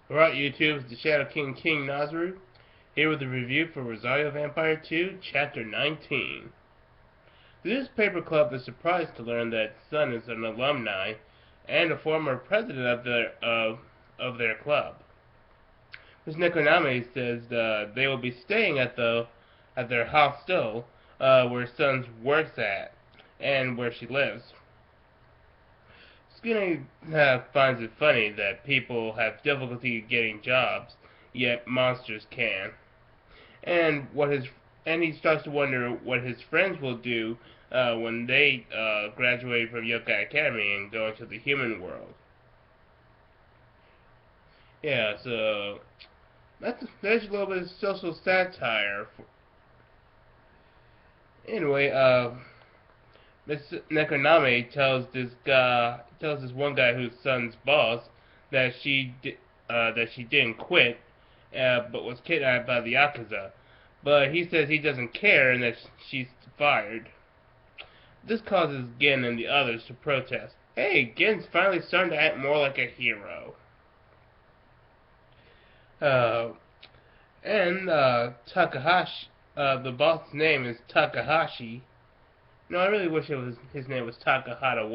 Alright, YouTube, it's the Shadow King Nazaru, here with a review for Rosario Vampire 2, Chapter 19. The newspaper club is surprised to learn that Sun is an alumni and a former president of their club. Ms. Nekonami says they will be staying at their hostel where Sun works at and where she lives. Tsukune finds it funny that people have difficulty getting jobs, yet monsters can. And he starts to wonder what his friends will do when they graduate from Yokai Academy and go into the human world. Yeah, so there's a little bit of social satire. Anyway, Miss Nekonami tells this one guy who's Sun's boss that that she didn't quit, but was kidnapped by the Yakuza. But he says he doesn't care and that she's fired. This causes Gin and the others to protest. Hey, Gin's finally starting to act more like a hero. Uh, Takahashi, the boss's name is Takahashi. No, I really wish his name was Takahata.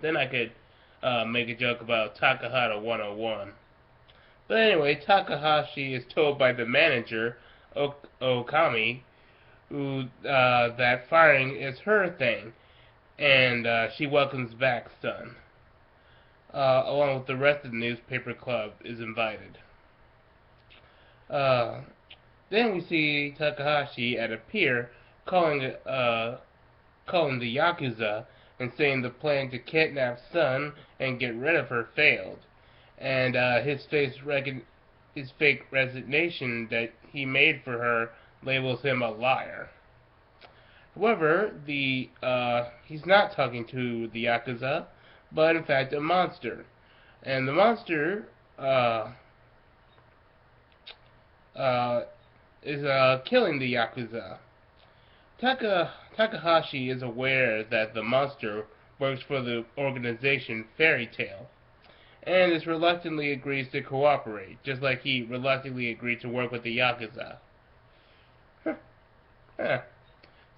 Then I could make a joke about Takahata 101. But anyway, Takahashi is told by the manager, Okami, that firing is her thing, and she welcomes back Sun. Along with the rest of the newspaper club is invited. Then we see Takahashi at a pier calling the Yakuza and saying the plan to kidnap Sun and get rid of her failed. And his fake resignation that he made for her labels him a liar. However, he's not talking to the Yakuza, but in fact a monster. And the monster is killing the Yakuza. Takahashi is aware that the monster works for the organization Fairy Tail, and is reluctantly agrees to cooperate, just like he reluctantly agreed to work with the Yakuza.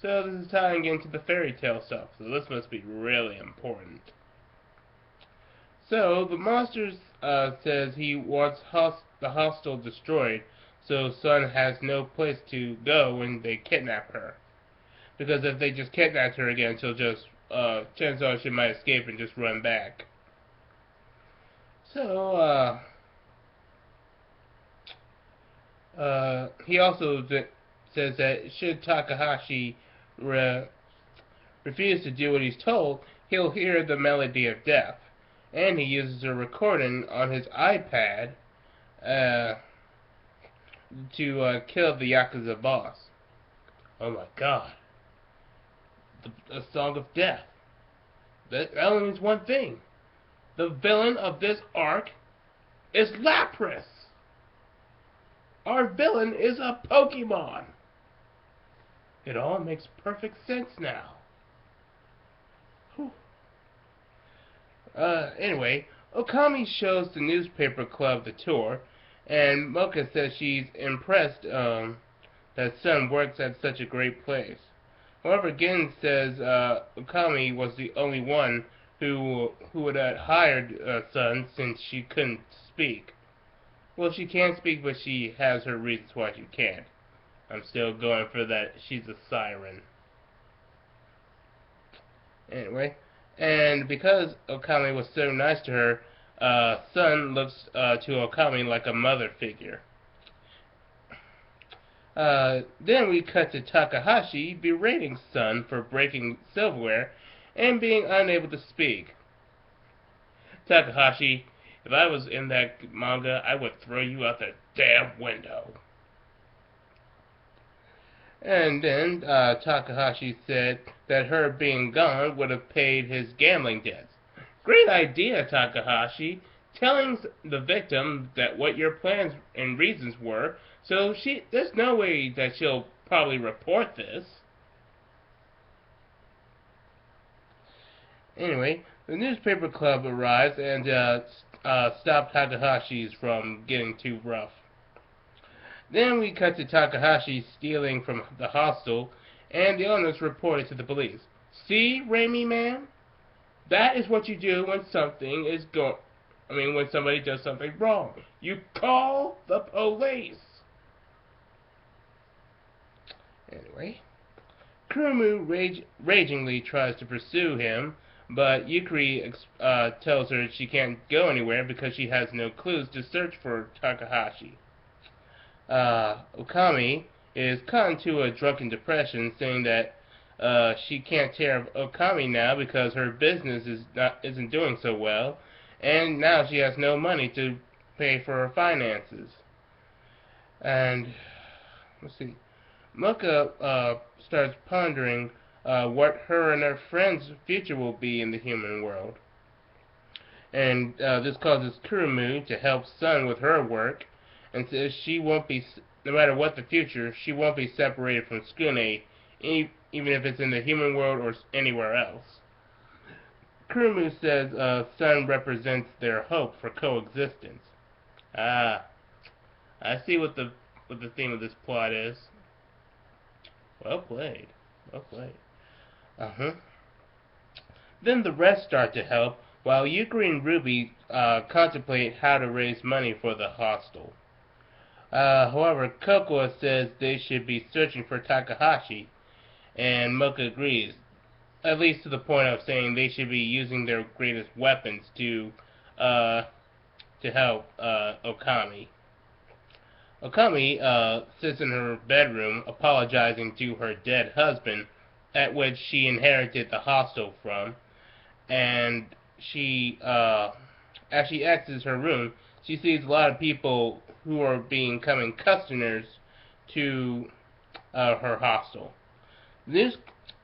So this is tying into the Fairy Tail stuff, so this must be really important. So the monster says he wants the hostel destroyed, so Sun has no place to go when they kidnap her. Because if they just kidnap her again, she'll just, chances are she might escape and just run back. So, he also says that should Takahashi refuse to do what he's told, he'll hear the melody of death. And he uses a recording on his iPad to kill the Yakuza boss. Oh my god. The Song of Death. That only means one thing. The villain of this arc is Lapras. Our villain is a Pokemon. It all makes perfect sense now. Anyway, Okami shows the newspaper club the tour, and Mocha says she's impressed that Sun works at such a great place. However, Gin says Okami was the only one who would have hired Sun since she couldn't speak. Well, she can speak, but she has her reasons why she can't. I'm still going for that she's a siren. Anyway, and because Okami was so nice to her, Sun looks to Okami like a mother figure. Then we cut to Takahashi berating Sun for breaking silverware and being unable to speak. Takahashi, if I was in that manga, I would throw you out the damn window. And then Takahashi said that her being gone would have paid his gambling debts. Great idea, Takahashi. Telling the victim that what your plans and reasons were, so there's no way that she'll probably report this. Anyway, the newspaper club arrives, and stop Takahashi's from getting too rough. Then we cut to Takahashi stealing from the hostel, and the owners reported to the police. See, Raimi man, that is what you do when when somebody does something wrong. You call the police. Anyway, Kurumu ragingly tries to pursue him, but Yukari tells her she can't go anywhere because she has no clues to search for Takahashi. Okami is caught into a drunken depression, saying that she can't take care of Okami now because her business isn't doing so well, and now she has no money to pay for her finances. And let's see, Mocha starts pondering what her and her friend's future will be in the human world. And this causes Kurumu to help Sun with her work, and says she won't be, no matter what the future, she won't be separated from Tsukune, even if it's in the human world or anywhere else. Kurumu says Sun represents their hope for coexistence. Ah, I see what the theme of this plot is. Well played. Well played. Then the rest start to help, while Yukari and Ruby contemplate how to raise money for the hostel. However, Kokoa says they should be searching for Takahashi, and Mocha agrees, at least to the point of saying they should be using their greatest weapons to help Okami. Okami sits in her bedroom apologizing to her dead husband, at which she inherited the hostel from, and as she exits her room, she sees a lot of people who are becoming customers to her hostel. And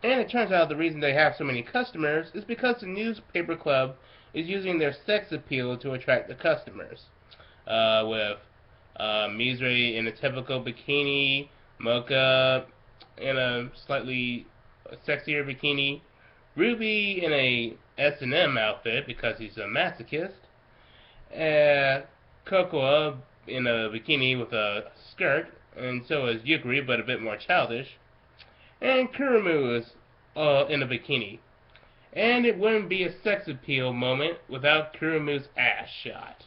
it turns out the reason they have so many customers is because the newspaper club is using their sex appeal to attract the customers. With Mizre in a typical bikini, Mocha in a slightly sexier bikini, Ruby in a S&M outfit because he's a masochist, Kokoa in a bikini with a skirt, and so is Yukari, but a bit more childish, and Kurumu is in a bikini. And it wouldn't be a sex appeal moment without Kurumu's ass shot.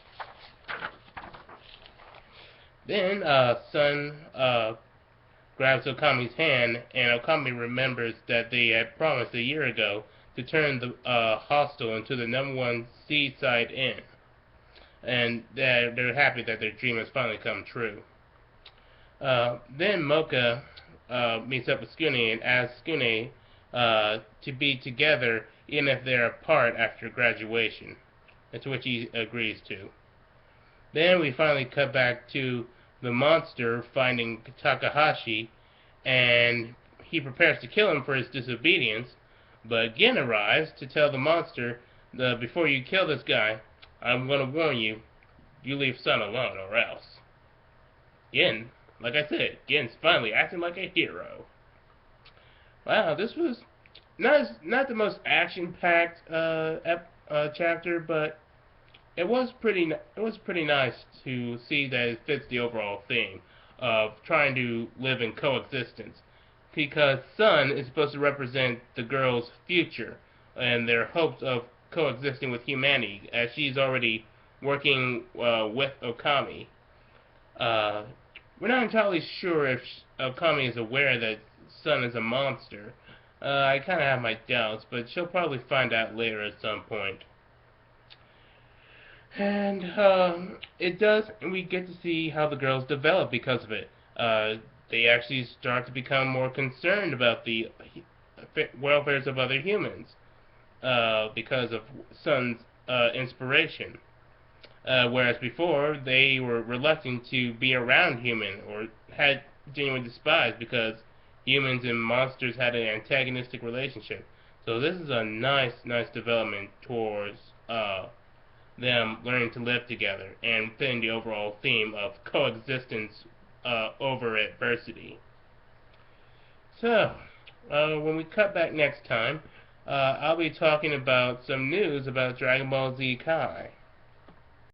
Then Sun grabs Okami's hand, and Okami remembers that they had promised a year ago to turn the hostel into the #1 seaside inn, and they're happy that their dream has finally come true. Then Mocha meets up with Tsukune and asks Tsukune to be together even if they're apart after graduation, to which he agrees to. Then we finally cut back to the monster finding Takahashi, and he prepares to kill him for his disobedience, but Gin arrives to tell the monster that before you kill this guy, I'm going to warn you, you leave Sun alone or else. Gin, like I said, Gin's finally acting like a hero. Wow, this was not the most action-packed chapter, but it was pretty nice to see that it fits the overall theme of trying to live in coexistence, because Sun is supposed to represent the girl's future and their hopes of coexisting with humanity, as she's already working with Okami. We're not entirely sure if Okami is aware that Sun is a monster. I kind of have my doubts, but she'll probably find out later at some point. And we get to see how the girls develop because of it. They actually start to become more concerned about the welfares of other humans because of Sun's inspiration. Whereas before, they were reluctant to be around humans or had genuine despise because humans and monsters had an antagonistic relationship. So this is a nice development towards them learning to live together and within the overall theme of coexistence over adversity. So, when we cut back next time, I'll be talking about some news about Dragon Ball Z Kai.